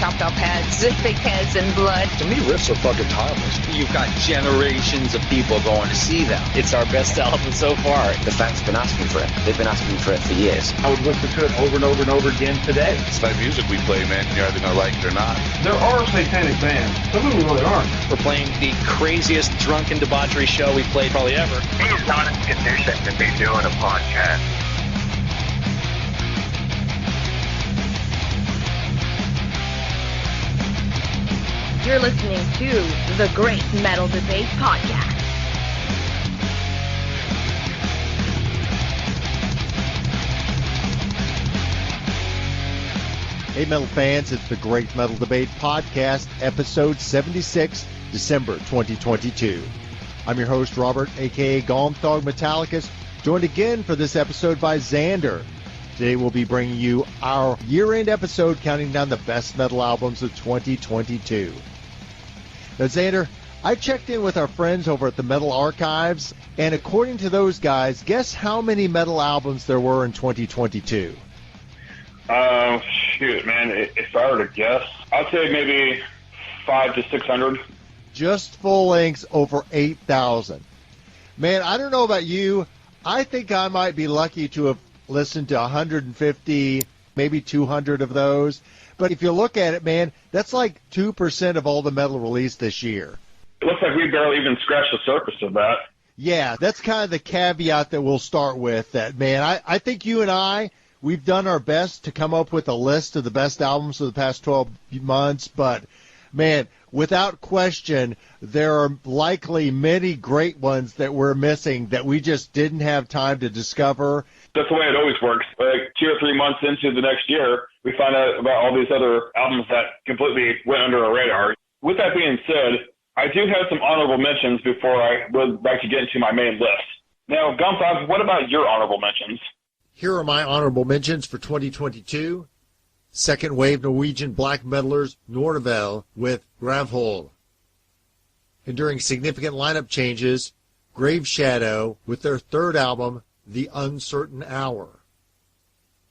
chopped off heads, fake heads and blood. To me, riffs are fucking timeless. You've got generations of people going to see them. It's our best album so far. The fans have been asking for it. They've been asking for it for years. I would listen to it over and over and over again today. It's that music we play, man. You're either going to like it or not. There are satanic bands. Some of them really aren't. We're playing the craziest drunken debauchery show we've played probably ever. He's not in condition to be doing a podcast. You're listening to the Great Metal Debate Podcast. Hey metal fans, it's the Great Metal Debate Podcast, episode 76, December 2022. I'm your host, Robert, aka Gomthog Metallicus, joined again for this episode by Xander. Today we'll be bringing you our year-end episode counting down the best metal albums of 2022. Now, Xander, I checked in with our friends over at the Metal Archives, and according to those guys, guess how many metal albums there were in 2022? Shoot, man, if I were to guess, I'd say maybe 500 to 600. Just full lengths over 8,000. Man, I don't know about you. I think I might be lucky to have listened to 150, maybe 200 of those. But if you look at it, man, that's like 2% of all the metal released this year. It looks like we barely even scratched the surface of that. Yeah, that's kind of the caveat that we'll start with. That, man, I think you and I, we've done our best to come up with a list of the best albums of the past 12 months. But, man, without question, there are likely many great ones that we're missing that we just didn't have time to discover. That's the way it always works. Like 2 or 3 months into the next year, we find out about all these other albums that completely went under our radar. With that being said, I do have some honorable mentions before I would like to get into my main list. Now, Gomthog, what about your honorable mentions? Here are my honorable mentions for 2022. Second wave Norwegian black metalers Nordavel with Gravhol. Enduring significant lineup changes, Grave Shadow with their third album, The Uncertain Hour.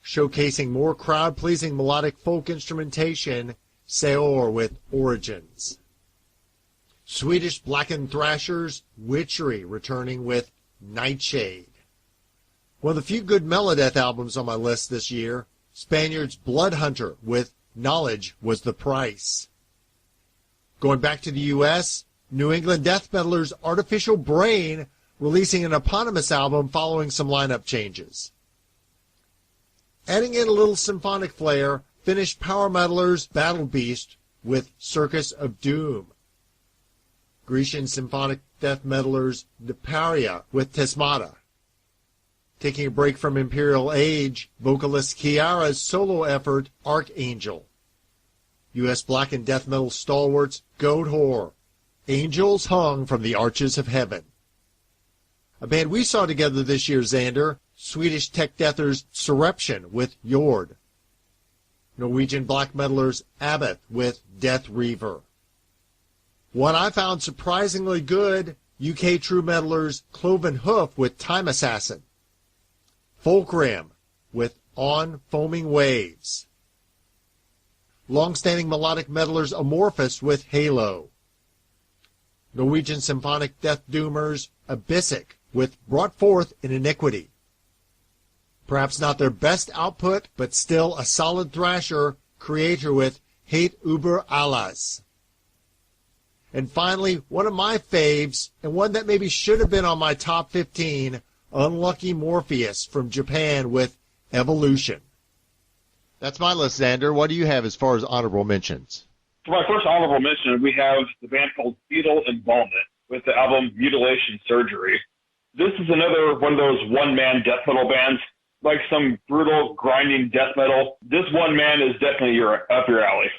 Showcasing more crowd-pleasing melodic folk instrumentation, Seor with Origins. Swedish Blackened Thrashers, Witchery, returning with Nightshade. One of the few good Melodeath albums on my list this year, Spaniards Bloodhunter with Knowledge Was the Price. Going back to the U.S., New England death metalers Artificial Brain releasing an eponymous album following some lineup changes. Adding in a little symphonic flair, Finnish power metalers Battle Beast with Circus of Doom. Grecian symphonic death metalers Neparia with Tesmata. Taking a break from Imperial Age, vocalist Kiara's solo effort Archangel. U.S. black and death metal stalwarts Goatwhore, Angels Hung from the Arches of Heaven. A band we saw together this year, Xander, Swedish tech deathers Surreption with Jord. Norwegian black metalers Abbott with Death Reaver. One I found surprisingly good, UK true metalers Cloven Hoof with Time Assassin. Folkram with On Foaming Waves. Long-standing melodic metalers Amorphous with Halo. Norwegian symphonic death doomers Abyssic with Brought Forth in Iniquity. Perhaps not their best output, but still a solid thrasher, Creator with Hate Über Alles. And finally, one of my faves, and one that maybe should have been on my top 15, Unlucky Morpheus from Japan with Evolution. That's my list, Xander. What do you have as far as honorable mentions? For my first honorable mention, we have the band called Fetal Embalmment with the album Mutilation Surgery. This is another one of those one-man death metal bands, like some brutal, grinding death metal. This one man is definitely up your alley.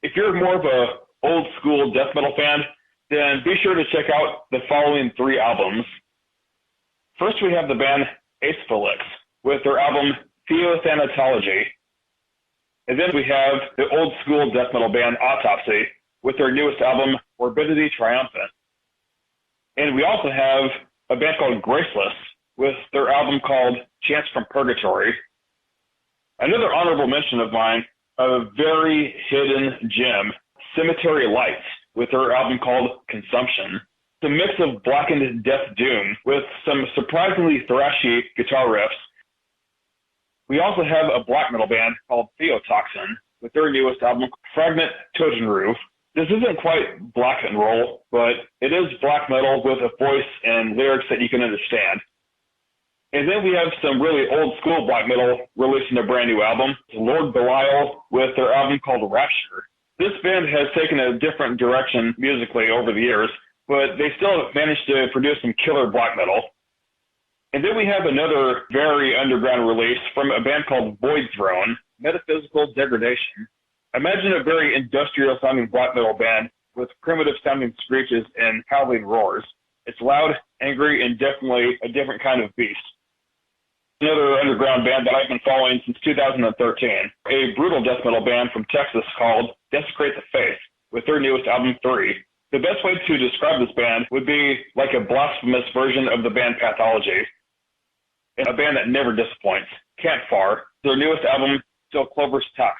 If you're more of a old-school death metal fan, then be sure to check out the following 3 albums. First, we have the band Acephalix with their album Theothanatology. And then we have the old-school death metal band Autopsy with their newest album, Morbidity Triumphant. And we also have a band called Graceless with their album called Chants from Purgatory. Another honorable mention of mine, a very hidden gem, Cemetery Lights, with their album called Consumption. It's a mix of blackened death doom with some surprisingly thrashy guitar riffs. We also have a black metal band called Theotoxin with their newest album, Fragment Totenroof. This isn't quite black and roll, but it is black metal with a voice and lyrics that you can understand. And then we have some really old school black metal releasing a brand new album, Lord Belial, with their album called Rapture. This band has taken a different direction musically over the years, but they still have managed to produce some killer black metal. And then we have another very underground release from a band called Void Throne, Metaphysical Degradation. Imagine a very industrial-sounding black metal band with primitive-sounding screeches and howling roars. It's loud, angry, and definitely a different kind of beast. Another underground band that I've been following since 2013, a brutal death metal band from Texas called Desecrate the Faith, with their newest album, 3. The best way to describe this band would be like a blasphemous version of the band Pathology, and a band that never disappoints. Campfire, their newest album, Still Clover's Tuck.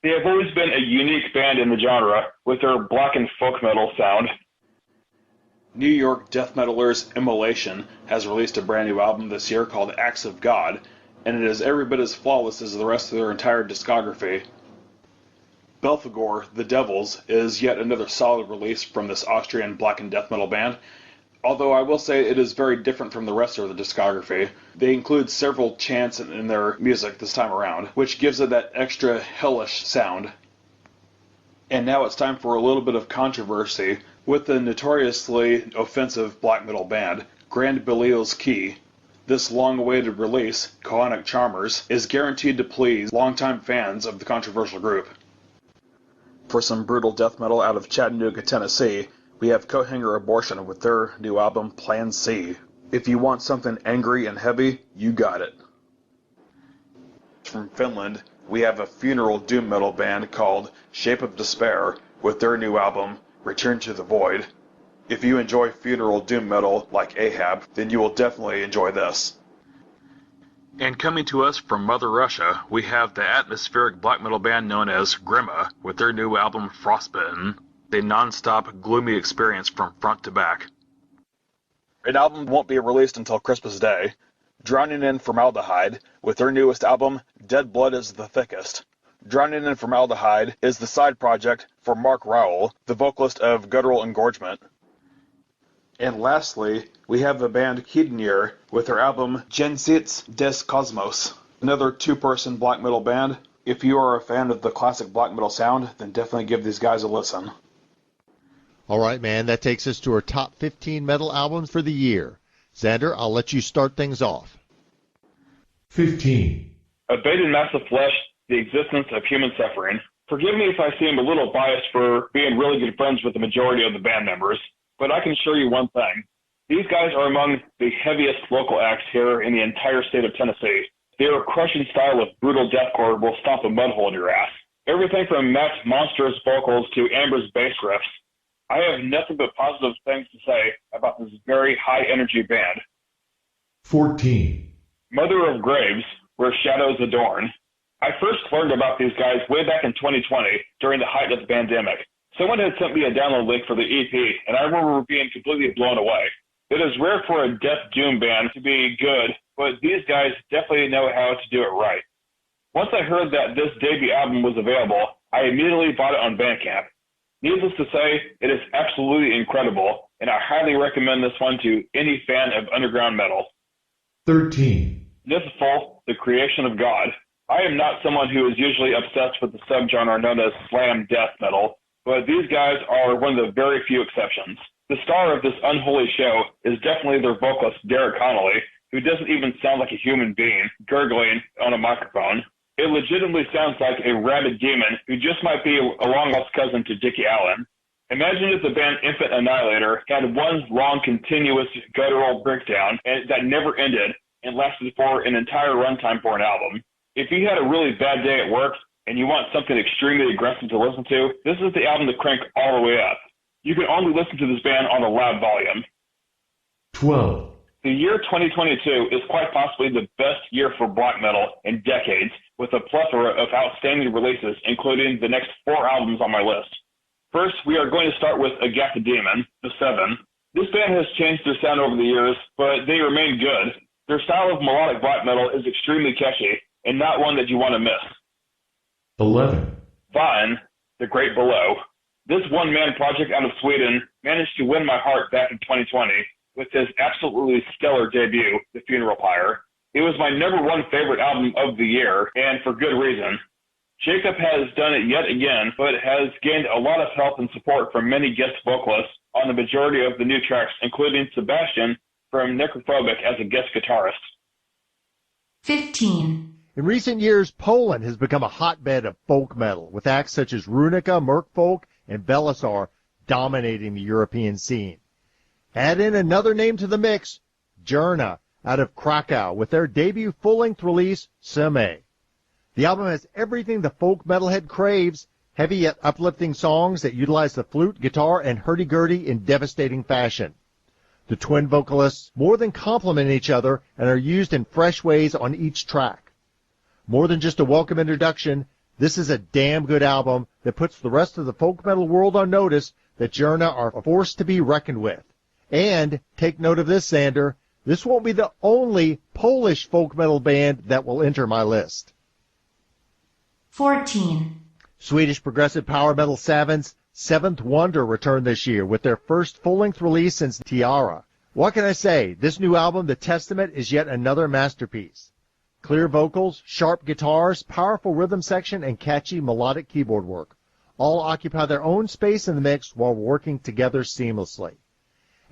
They have always been a unique band in the genre with their black and folk metal sound. New York death metalers Immolation has released a brand new album this year called Acts of God, and it is every bit as flawless as the rest of their entire discography. Belphegor, The Devils, is yet another solid release from this Austrian black and death metal band, although I will say it is very different from the rest of the discography. They include several chants in their music this time around, which gives it that extra hellish sound. And now it's time for a little bit of controversy with the notoriously offensive black metal band, Grand Belial's Key. This long-awaited release, Koanic Charmers, is guaranteed to please longtime fans of the controversial group. For some brutal death metal out of Chattanooga, Tennessee, we have Coathanger Abortion with their new album, Plan C. If you want something angry and heavy, you got it. From Finland, we have a funeral doom metal band called Shape of Despair with their new album, Return to the Void. If you enjoy funeral doom metal like Ahab, then you will definitely enjoy this. And coming to us from Mother Russia, we have the atmospheric black metal band known as Grima with their new album, Frostbitten. A non-stop, gloomy experience from front to back. An album won't be released until Christmas Day. Drowning in Formaldehyde with their newest album, Dead Blood is the Thickest. Drowning in Formaldehyde is the side project for Mark Rowell, the vocalist of Guttural Engorgement. And lastly, we have the band Kidnir with their album Gensitz des Cosmos, another two-person black metal band. If you are a fan of the classic black metal sound, then definitely give these guys a listen. All right, man, that takes us to our top 15 metal albums for the year. Xander, I'll let you start things off. 15. A bait in massive flesh, the existence of human suffering. Forgive me if I seem a little biased for being really good friends with the majority of the band members, but I can assure you one thing. These guys are among the heaviest local acts here in the entire state of Tennessee. Their crushing style of brutal deathcore will stomp a mud hole in your ass. Everything from Matt's monstrous vocals to Amber's bass riffs. I have nothing but positive things to say about this very high-energy band. 14. Mother of Graves, Where Shadows Adorn. I first learned about these guys way back in 2020 during the height of the pandemic. Someone had sent me a download link for the EP, and I remember being completely blown away. It is rare for a death doom band to be good, but these guys definitely know how to do it right. Once I heard that this debut album was available, I immediately bought it on Bandcamp. Needless to say, it is absolutely incredible, and I highly recommend this one to any fan of underground metal. 13. Nithaful, The Creation of God. I am not someone who is usually obsessed with the subgenre known as slam death metal, but these guys are one of the very few exceptions. The star of this unholy show is definitely their vocalist, Derek Connolly, who doesn't even sound like a human being, gurgling on a microphone. It legitimately sounds like a rabid demon who just might be a long-lost cousin to Dickie Allen. Imagine if the band Infant Annihilator had one long, continuous guttural breakdown that never ended and lasted for an entire runtime for an album. If you had a really bad day at work and you want something extremely aggressive to listen to, this is the album to crank all the way up. You can only listen to this band on a loud volume. 12. The year 2022 is quite possibly the best year for black metal in decades, with a plethora of outstanding releases, including the next 4 albums on my list. First, we are going to start with Agatha Demon, the 7. This band has changed their sound over the years, but they remain good. Their style of melodic black metal is extremely catchy, and not one that you want to miss. 11. Vine, The Great Below. This one-man project out of Sweden managed to win my heart back in 2020 with his absolutely stellar debut, The Funeral Pyre. It was my #1 favorite album of the year, and for good reason. Jacob has done it yet again, but has gained a lot of help and support from many guest vocalists on the majority of the new tracks, including Sebastian from Necrophobic as a guest guitarist. 15. In recent years, Poland has become a hotbed of folk metal, with acts such as Runica, Merkfolk, and Belisar dominating the European scene. Add in another name to the mix, Jurna, out of Krakow, with their debut full-length release, Seme. The album has everything the folk metalhead craves, heavy yet uplifting songs that utilize the flute, guitar, and hurdy-gurdy in devastating fashion. The twin vocalists more than complement each other and are used in fresh ways on each track. More than just a welcome introduction, this is a damn good album that puts the rest of the folk metal world on notice that Jurna are a force to be reckoned with. And, take note of this, Xander, this won't be the only Polish folk metal band that will enter my list. 14. Swedish progressive power metal Savins' Seventh Wonder returned this year with their first full-length release since Tiara. What can I say? This new album, The Testament, is yet another masterpiece. Clear vocals, sharp guitars, powerful rhythm section, and catchy melodic keyboard work all occupy their own space in the mix while working together seamlessly.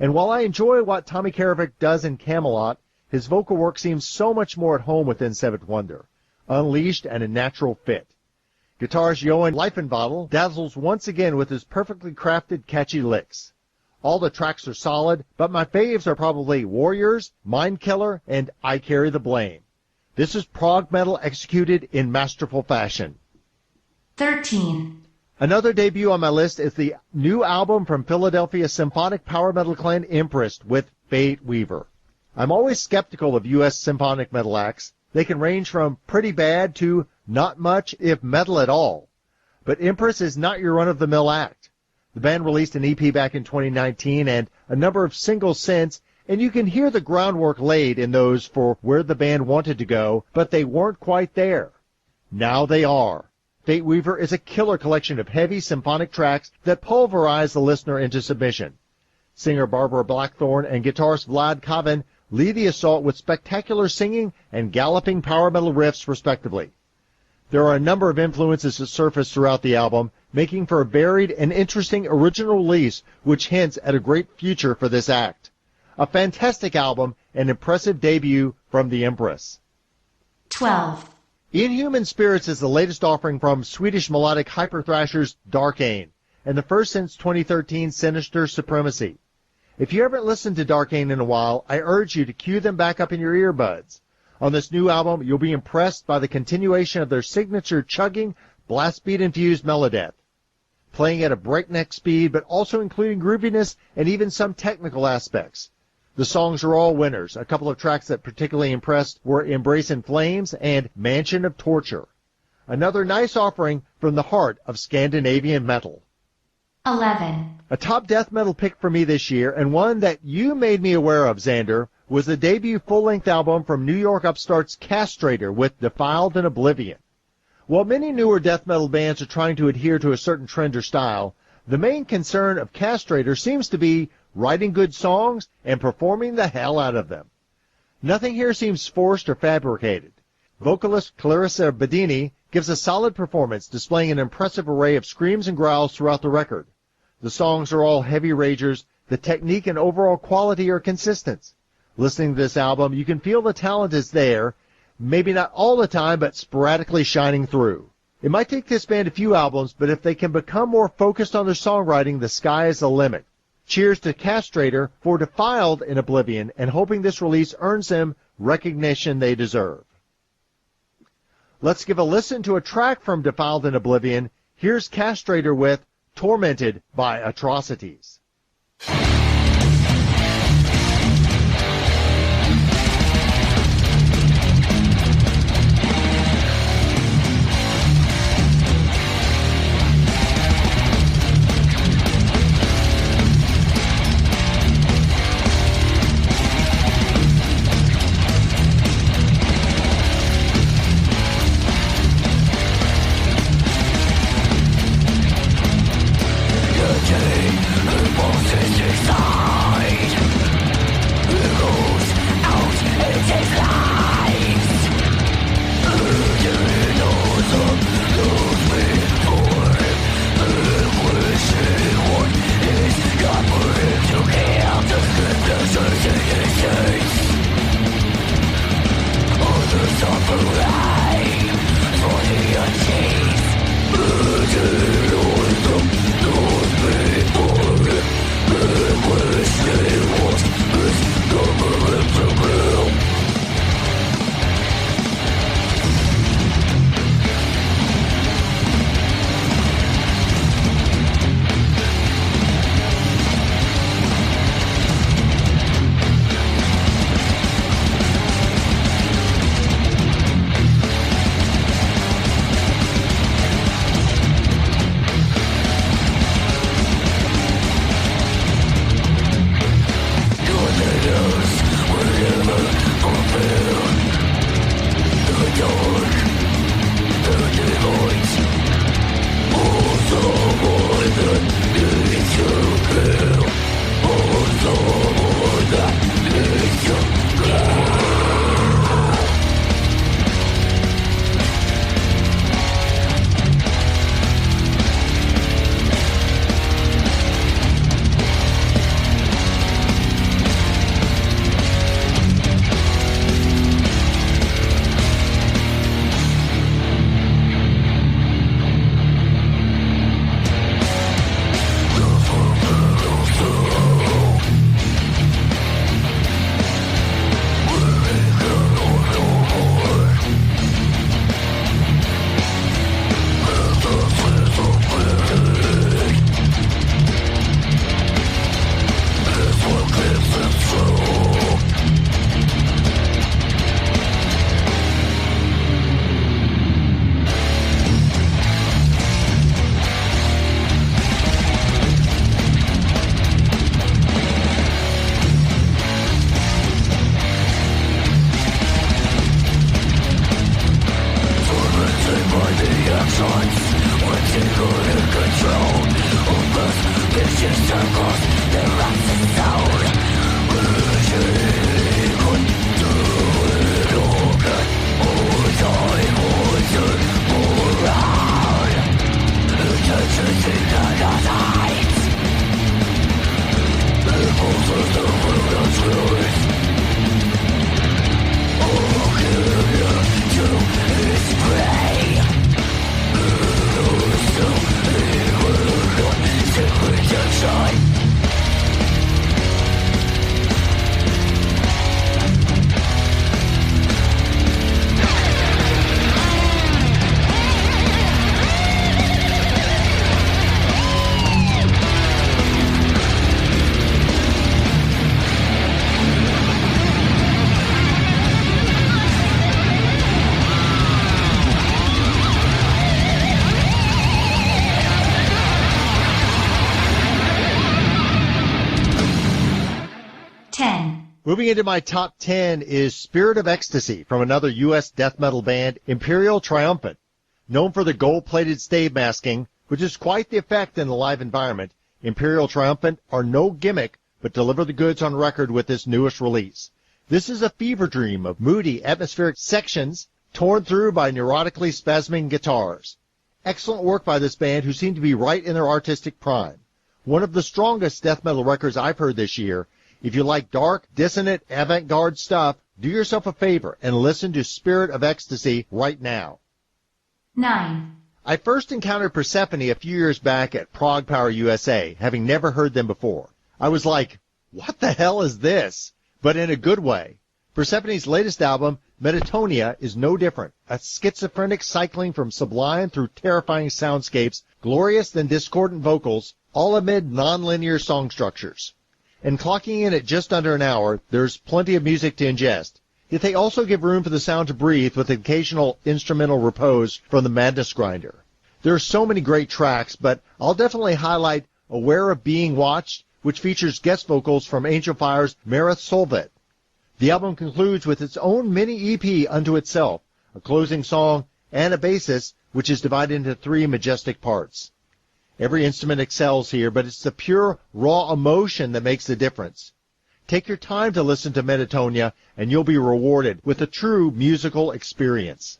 And while I enjoy what Tommy Karavik does in Camelot, his vocal work seems so much more at home within Seventh Wonder, unleashed and a natural fit. Guitarist Johan Leifenbottel dazzles once again with his perfectly crafted, catchy licks. All the tracks are solid, but my faves are probably Warriors, Mind Killer, and I Carry the Blame. This is prog metal executed in masterful fashion. 13. Another debut on my list is the new album from Philadelphia symphonic power metal clan Empress with Fate Weaver. I'm always skeptical of U.S. symphonic metal acts. They can range from pretty bad to not much, if metal at all. But Empress is not your run-of-the-mill act. The band released an EP back in 2019 and a number of singles since, and you can hear the groundwork laid in those for where the band wanted to go, but they weren't quite there. Now they are. Fate Weaver is a killer collection of heavy symphonic tracks that pulverize the listener into submission. Singer Barbara Blackthorne and guitarist Vlad Kavin lead the assault with spectacular singing and galloping power metal riffs, respectively. There are a number of influences that surface throughout the album, making for a varied and interesting original release, which hints at a great future for this act. A fantastic album, an impressive debut from the Empress. 12. Inhuman Spirits is the latest offering from Swedish melodic hyper-thrashers Darkane, and the first since 2013 Sinister Supremacy. If you haven't listened to Darkane in a while, I urge you to cue them back up in your earbuds. On this new album, you'll be impressed by the continuation of their signature chugging, blast beat-infused melodeath, playing at a breakneck speed, but also including grooviness and even some technical aspects. The songs are all winners. A couple of tracks that particularly impressed were Embrace in Flames and Mansion of Torture. Another nice offering from the heart of Scandinavian metal. 11. A top death metal pick for me this year, and one that you made me aware of, Xander, was the debut full-length album from New York upstarts Castrator with Defiled in Oblivion. While many newer death metal bands are trying to adhere to a certain trend or style, the main concern of Castrator seems to be writing good songs and performing the hell out of them. Nothing here seems forced or fabricated. Vocalist Clarissa Bedini gives a solid performance, displaying an impressive array of screams and growls throughout the record. The songs are all heavy ragers. The technique and overall quality are consistent. Listening to this album, you can feel the talent is there, maybe not all the time, but sporadically shining through. It might take this band a few albums, but if they can become more focused on their songwriting, the sky is the limit. Cheers to Castrator for Defiled in Oblivion, and hoping this release earns them recognition they deserve. Let's give a listen to a track from Defiled in Oblivion. Here's Castrator with Tormented by Atrocities. Moving into my top 10 is Spirit of Ecstasy from another U.S. death metal band, Imperial Triumphant. Known for the gold-plated stave masking, which is quite the effect in the live environment, Imperial Triumphant are no gimmick, but deliver the goods on record with this newest release. This is a fever dream of moody, atmospheric sections torn through by neurotically spasming guitars. Excellent work by this band, who seem to be right in their artistic prime. One of the strongest death metal records I've heard this year. If you like dark, dissonant, avant-garde stuff, do yourself a favor and listen to Spirit of Ecstasy right now. 9. I first encountered Persephone a few years back at Prog Power USA, having never heard them before. I was like, what the hell is this? But in a good way. Persephone's latest album, Metatonia, is no different. A schizophrenic cycling from sublime through terrifying soundscapes, glorious then discordant vocals, all amid non-linear song structures. And clocking in at just under an hour, there's plenty of music to ingest. Yet they also give room for the sound to breathe with occasional instrumental repose from the Madness Grinder. There are so many great tracks, but I'll definitely highlight Aware of Being Watched, which features guest vocals from Angel Fire's Marith Solvet. The album concludes with its own mini EP unto itself, a closing song, and a basis, which is divided into 3 majestic parts. Every instrument excels here, but it's the pure, raw emotion that makes the difference. Take your time to listen to Metatonia, and you'll be rewarded with a true musical experience.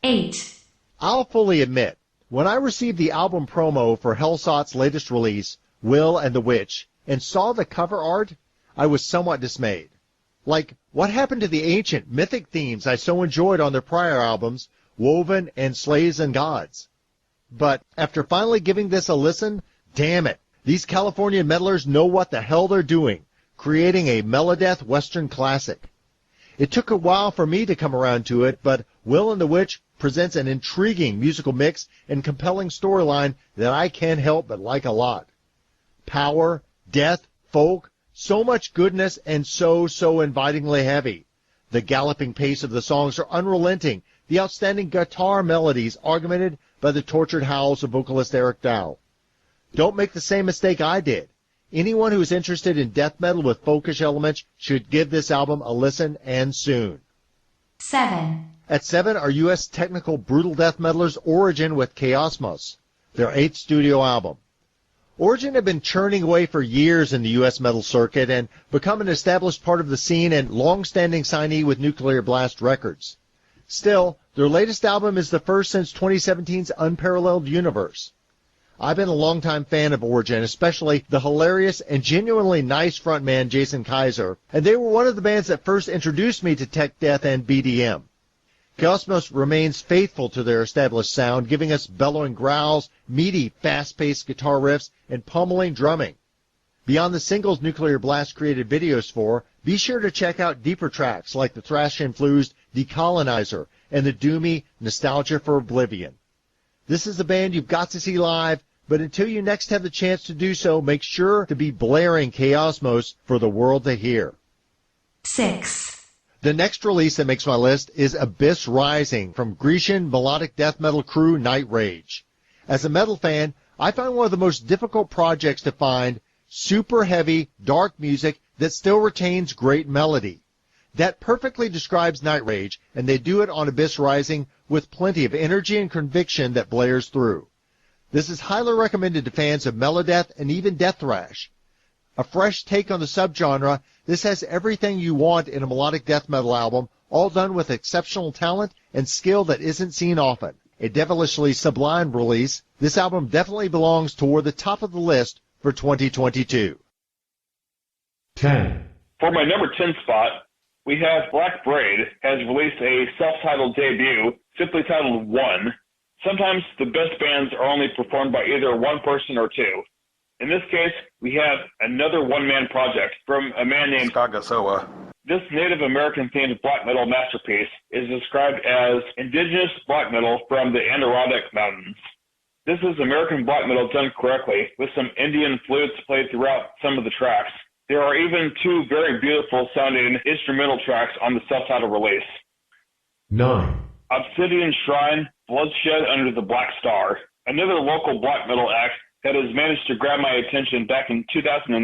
8. I'll fully admit, when I received the album promo for Hellsot's latest release, Will and the Witch, and saw the cover art, I was somewhat dismayed. Like, what happened to the ancient, mythic themes I so enjoyed on their prior albums, Woven and Slaves and Gods? But after finally giving this a listen, damn it, these California metalers know what the hell they're doing, creating a melodeath Western classic. It took a while for me to come around to it, but Will and the Witch presents an intriguing musical mix and compelling storyline that I can't help but like a lot. Power, death, folk, so much goodness, and so invitingly heavy. The galloping pace of the songs are unrelenting, the outstanding guitar melodies augmented by the tortured howls of vocalist Eric Dow. Don't make the same mistake I did. Anyone who is interested in death metal with folkish elements should give this album a listen, and soon. 7. At 7 are U.S. technical brutal death metalers Origin with Chaosmos, their 8th studio album. Origin had been churning away for years in the U.S. metal circuit and become an established part of the scene and long-standing signee with Nuclear Blast Records. Still, their latest album is the first since 2017's Unparalleled Universe. I've been a longtime fan of Origin, especially the hilarious and genuinely nice frontman Jason Kaiser, and they were one of the bands that first introduced me to tech death and BDM. Chaosmos remains faithful to their established sound, giving us bellowing growls, meaty, fast-paced guitar riffs, and pummeling drumming. Beyond the singles Nuclear Blast created videos for, be sure to check out deeper tracks like the thrash-infused Decolonizer and the doomy Nostalgia for Oblivion. This is the band you've got to see live, but until you next have the chance to do so, make sure to be blaring Chaosmos for the world to hear. 6. The next release that makes my list is Abyss Rising from Grecian melodic death metal crew Night Rage. As a metal fan, I found one of the most difficult projects to find super heavy, dark music that still retains great melody. That perfectly describes Night Rage, and they do it on Abyss Rising with plenty of energy and conviction that blares through. This is highly recommended to fans of melodeath and even death thrash. A fresh take on the subgenre, this has everything you want in a melodic death metal album, all done with exceptional talent and skill that isn't seen often. A devilishly sublime release, this album definitely belongs toward the top of the list for 2022. 10. For my number 10 spot, we have Black Braid has released a self-titled debut, simply titled One. Sometimes the best bands are only performed by either one person or two. In this case, we have another one-man project from a man named Skagasoa. This Native American-themed black metal masterpiece is described as indigenous black metal from the Adirondack Mountains. This is American black metal done correctly, with some Indian flutes played throughout some of the tracks. There are even two very beautiful-sounding instrumental tracks on the self-titled release. 9. Obsidian Shrine, Bloodshed Under the Black Star, another local black metal act that has managed to grab my attention back in 2019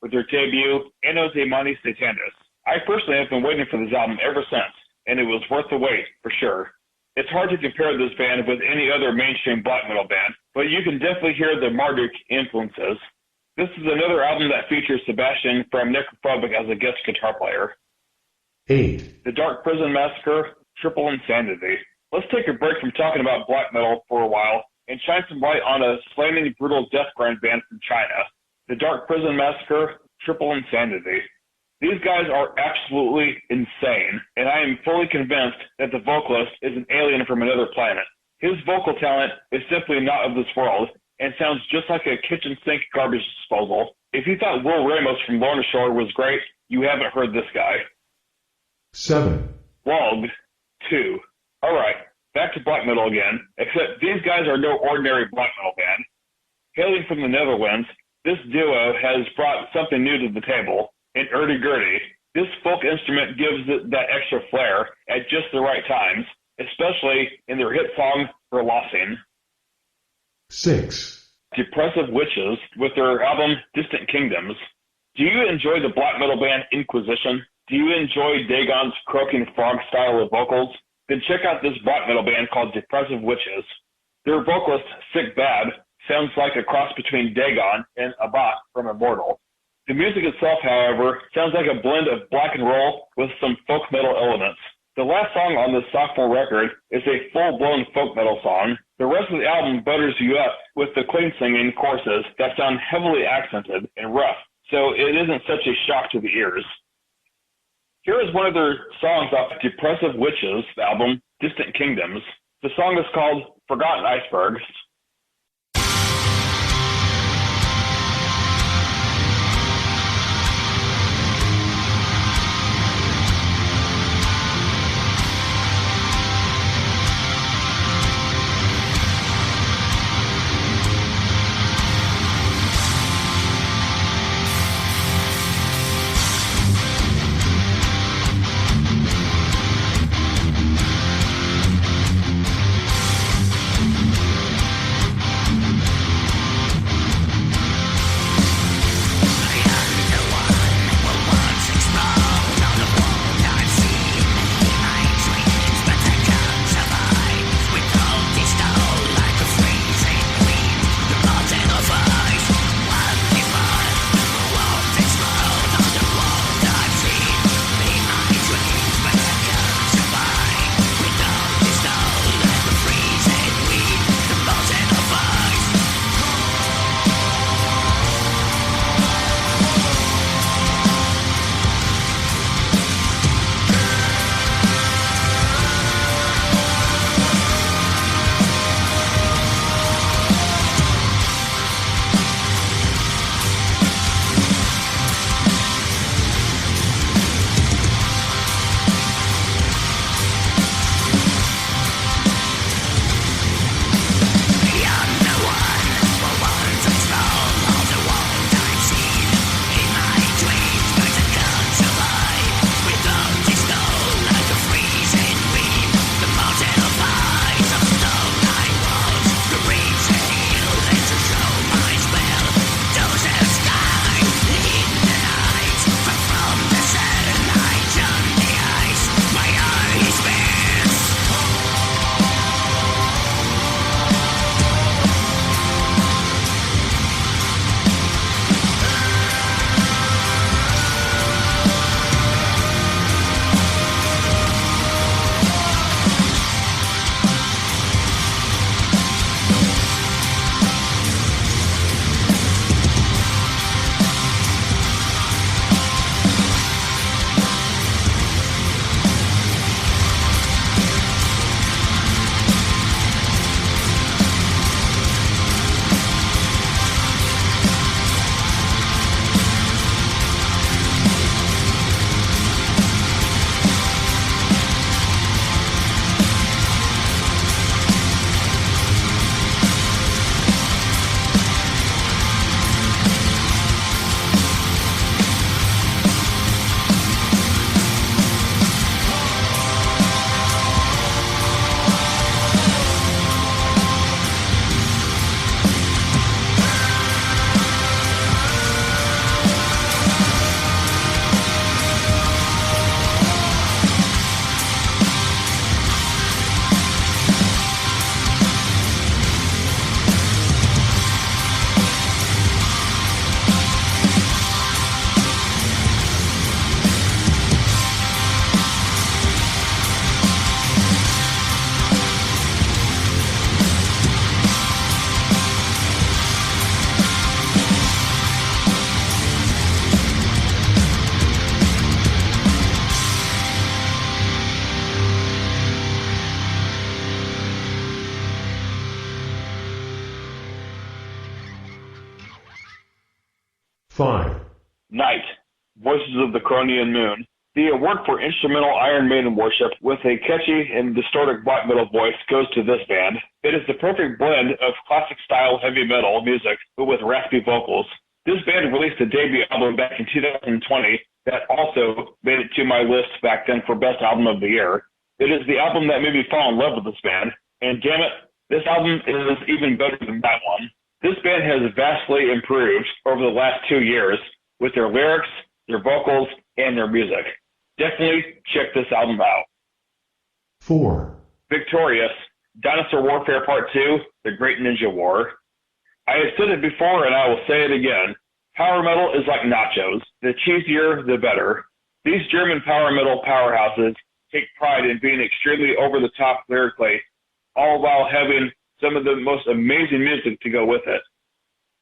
with their debut, Annos Amani Satanis. I personally have been waiting for this album ever since, and it was worth the wait, for sure. It's hard to compare this band with any other mainstream black metal band, but you can definitely hear the Marduk influences. This is another album that features Sebastian from Necrophobic as a guest guitar player. 8. The Dark Prison Massacre, Triple Insanity. Let's take a break from talking about black metal for a while and shine some light on a slamming, brutal death grind band from China. The Dark Prison Massacre, Triple Insanity. These guys are absolutely insane, and I am fully convinced that the vocalist is an alien from another planet. His vocal talent is simply not of this world, and sounds just like a kitchen sink garbage disposal. If you thought Will Ramos from Lorna Shore was great, you haven't heard this guy. 7. Log 2. Alright, back to black metal again, except these guys are no ordinary black metal band. Hailing from the Netherlands, this duo has brought something new to the table. In Urdy-Gurdy, this folk instrument gives it that extra flair at just the right times, especially in their hit song, Verlassing. 6. Depressive Witches with their album Distant Kingdoms. Do you enjoy the black metal band Inquisition? Do you enjoy Dagon's croaking frog style of vocals? Then check out this black metal band called Depressive Witches. Their vocalist, Sick Bad, sounds like a cross between Dagon and Abbat from Immortal. The music itself, however, sounds like a blend of black and roll with some folk metal elements. The last song on this sophomore record is a full-blown folk metal song. The rest of the album butters you up with the clean singing choruses that sound heavily accented and rough, so it isn't such a shock to the ears. Here is one of their songs off Depressive Witches' album, Distant Kingdoms. The song is called Forgotten Icebergs. 5, Night, Voices of the Cronian Moon. The award for instrumental Iron Maiden worship with a catchy and distorted black metal voice goes to this band. It is the perfect blend of classic-style heavy metal music, but with raspy vocals. This band released a debut album back in 2020 that also made it to my list back then for Best Album of the Year. It is the album that made me fall in love with this band, and damn it, this album is even better than that one. This band has vastly improved over the last 2 years with their lyrics, their vocals, and their music. Definitely check this album out. 4, Victorious, Dinosaur Warfare Part 2, The Great Ninja War. I have said it before and I will say it again. Power metal is like nachos. The cheesier, the better. These German power metal powerhouses take pride in being extremely over-the-top lyrically, all while having some of the most amazing music to go with it.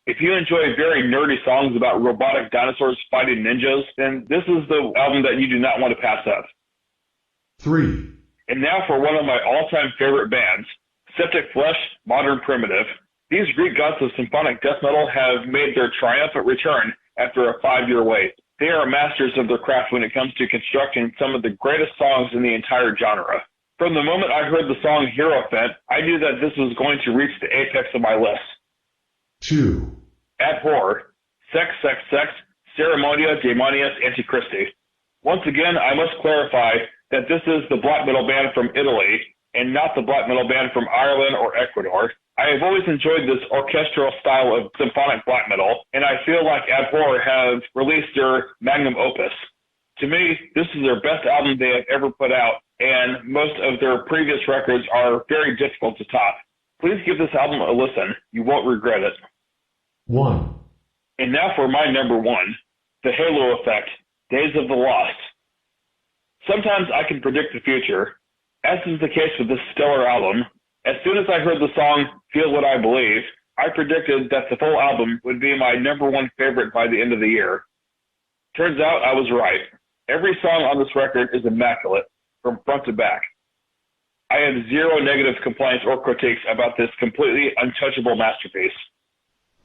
If you enjoy very nerdy songs about robotic dinosaurs fighting ninjas, then this is the album that you do not want to pass up. 3, And now for one of my all-time favorite bands, Septic Flesh, Modern Primitive. These Greek gods of symphonic death metal have made their triumphant return after a 5-year wait. They are masters of their craft when it comes to constructing some of the greatest songs in the entire genre. From the moment I heard the song Hierophant, I knew that this was going to reach the apex of my list. 2, Abhor, Sex, Sex, Sex, Ceremonia Demonius Antichristi. Once again, I must clarify that this is the black metal band from Italy and not the black metal band from Ireland or Ecuador. I have always enjoyed this orchestral style of symphonic black metal, and I feel like Abhor have released their magnum opus. To me, this is their best album they have ever put out, and most of their previous records are very difficult to top. Please give this album a listen. You won't regret it. 1, And now for my number one, The Halo Effect, Days of the Lost. Sometimes I can predict the future, as is the case with this stellar album. As soon as I heard the song Feel What I Believe, I predicted that the full album would be my number one favorite by the end of the year. Turns out I was right. Every song on this record is immaculate, from front to back. I have zero negative complaints or critiques about this completely untouchable masterpiece.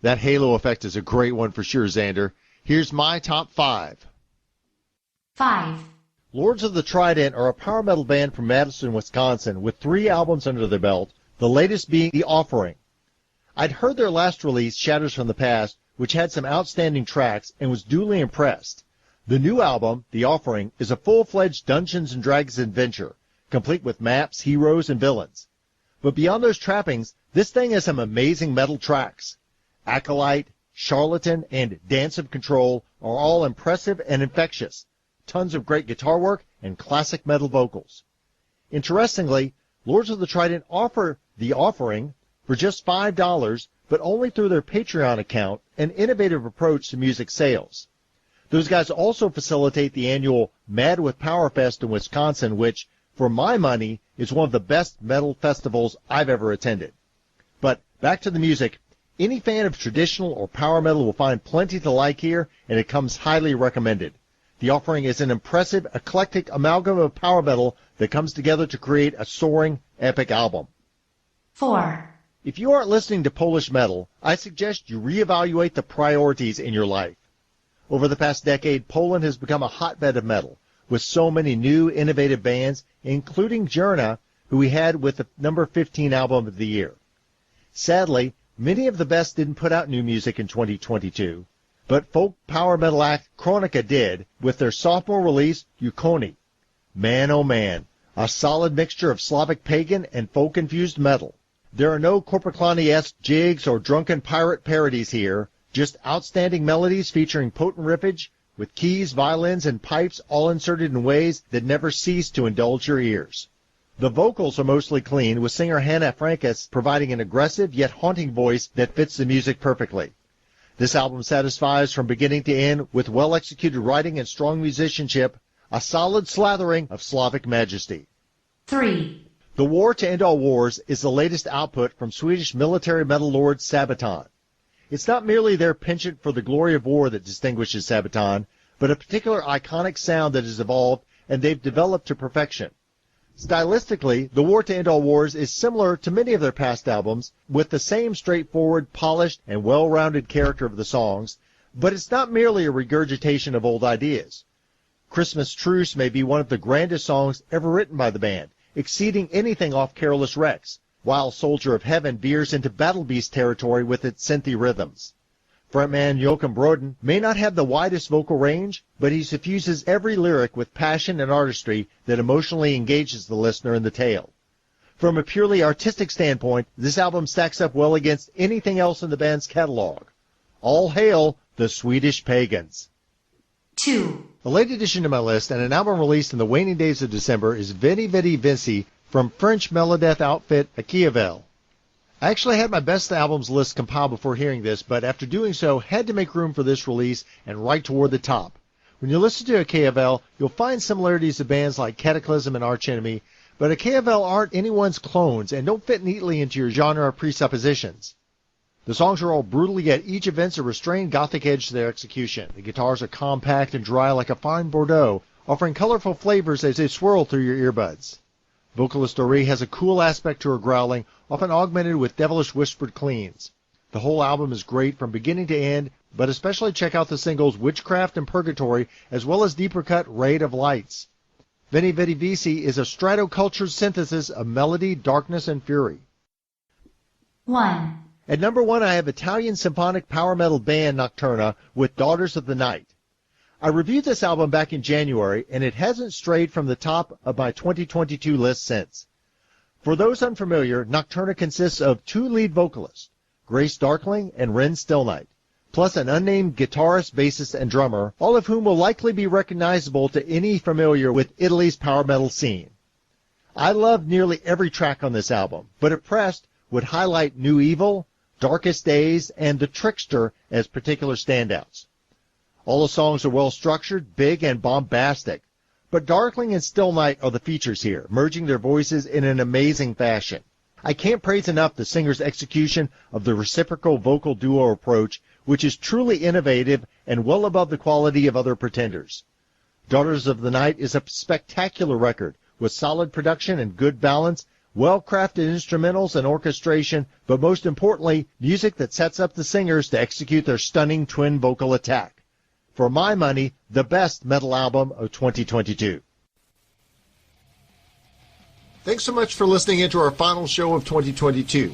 That Halo Effect is a great one for sure, Xander. Here's my top 5. 5. Lords of the Trident are a power metal band from Madison, Wisconsin, with 3 albums under their belt, the latest being The Offering. I'd heard their last release, Shadows from the Past, which had some outstanding tracks, and was duly impressed. The new album, The Offering, is a full-fledged Dungeons & Dragons adventure, complete with maps, heroes, and villains. But beyond those trappings, this thing has some amazing metal tracks. Acolyte, Charlatan, and Dance of Control are all impressive and infectious. Tons of great guitar work and classic metal vocals. Interestingly, Lords of the Trident offer The Offering for just $5, but only through their Patreon account, an innovative approach to music sales. Those guys also facilitate the annual Mad with Power Fest in Wisconsin, which, for my money, is one of the best metal festivals I've ever attended. But back to the music. Any fan of traditional or power metal will find plenty to like here, and it comes highly recommended. The Offering is an impressive, eclectic amalgam of power metal that comes together to create a soaring, epic album. 4. If you aren't listening to Polish metal, I suggest you reevaluate the priorities in your life. Over the past decade, Poland has become a hotbed of metal, with so many new, innovative bands, including Journa, who we had with the number 15 album of the year. Sadly, many of the best didn't put out new music in 2022, but folk power metal act Kronika did with their sophomore release, Ukoni. Man oh man, a solid mixture of Slavic pagan and folk-infused metal. There are no Korpiklani-esque jigs or drunken pirate parodies here, just outstanding melodies featuring potent riffage, with keys, violins, and pipes all inserted in ways that never cease to indulge your ears. The vocals are mostly clean, with singer Hannah Frankus providing an aggressive yet haunting voice that fits the music perfectly. This album satisfies from beginning to end with well-executed writing and strong musicianship, a solid slathering of Slavic majesty. 3. The War to End All Wars is the latest output from Swedish military metal lord Sabaton. It's not merely their penchant for the glory of war that distinguishes Sabaton, but a particular iconic sound that has evolved and they've developed to perfection. Stylistically, The War to End All Wars is similar to many of their past albums, with the same straightforward, polished, and well-rounded character of the songs, But it's not merely a regurgitation of old ideas. Christmas Truce may be one of the grandest songs ever written by the band, exceeding anything off Careless Rex, while Soldier of Heaven veers into Battle Beast territory with its synthy rhythms. Frontman Joachim Broden may not have the widest vocal range, but he suffuses every lyric with passion and artistry that emotionally engages the listener in the tale. From a purely artistic standpoint, this album stacks up well against anything else in the band's catalog. All hail the Swedish Pagans. 2. A late addition to my list and an album released in the waning days of December is Veni Vidi Vici from French melodeath outfit Achiavel. I actually had my best albums list compiled before hearing this, but after doing so, had to make room for this release and right toward the top. When you listen to Achiavel, you'll find similarities to bands like Cataclysm and Arch Enemy, but Achiavel aren't anyone's clones and don't fit neatly into your genre presuppositions. The songs are all brutally yet each evince a restrained gothic edge to their execution. The guitars are compact and dry like a fine Bordeaux, offering colorful flavors as they swirl through your earbuds. Vocalist Doree has a cool aspect to her growling, often augmented with devilish whispered cleans. The whole album is great from beginning to end, but especially check out the singles Witchcraft and Purgatory, as well as deeper cut Raid of Lights. Veni Vidi Vici is a stratocultured synthesis of melody, darkness, and fury. 1. At number 1, I have Italian symphonic power metal band Nocturna with Daughters of the Night. I reviewed this album back in January, and it hasn't strayed from the top of my 2022 list since. For those unfamiliar, Nocturna consists of 2 lead vocalists, Grace Darkling and Ren Stillnight, plus an unnamed guitarist, bassist, and drummer, all of whom will likely be recognizable to any familiar with Italy's power metal scene. I loved nearly every track on this album, but at pressed would highlight New Evil, Darkest Days, and The Trickster as particular standouts. All the songs are well structured, big, and bombastic, but Darkling and Still Night are the features here, merging their voices in an amazing fashion. I can't praise enough the singer's execution of the reciprocal vocal duo approach, which is truly innovative and well above the quality of other pretenders. Daughters of the Night is a spectacular record, with solid production and good balance, well-crafted instrumentals and orchestration, but most importantly, music that sets up the singers to execute their stunning twin vocal attack. For my money, the best metal album of 2022. Thanks so much for listening into our final show of 2022.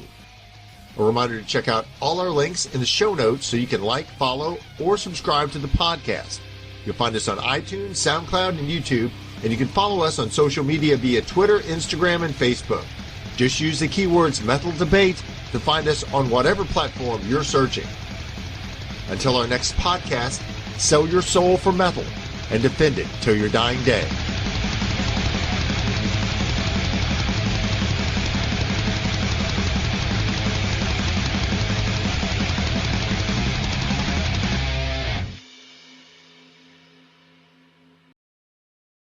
A reminder to check out all our links in the show notes so you can like, follow, or subscribe to the podcast. You'll find us on iTunes, SoundCloud, and YouTube, and you can follow us on social media via Twitter, Instagram, and Facebook. Just use the keywords Metal Debate to find us on whatever platform you're searching. Until our next podcast, sell your soul for metal and defend it till your dying day.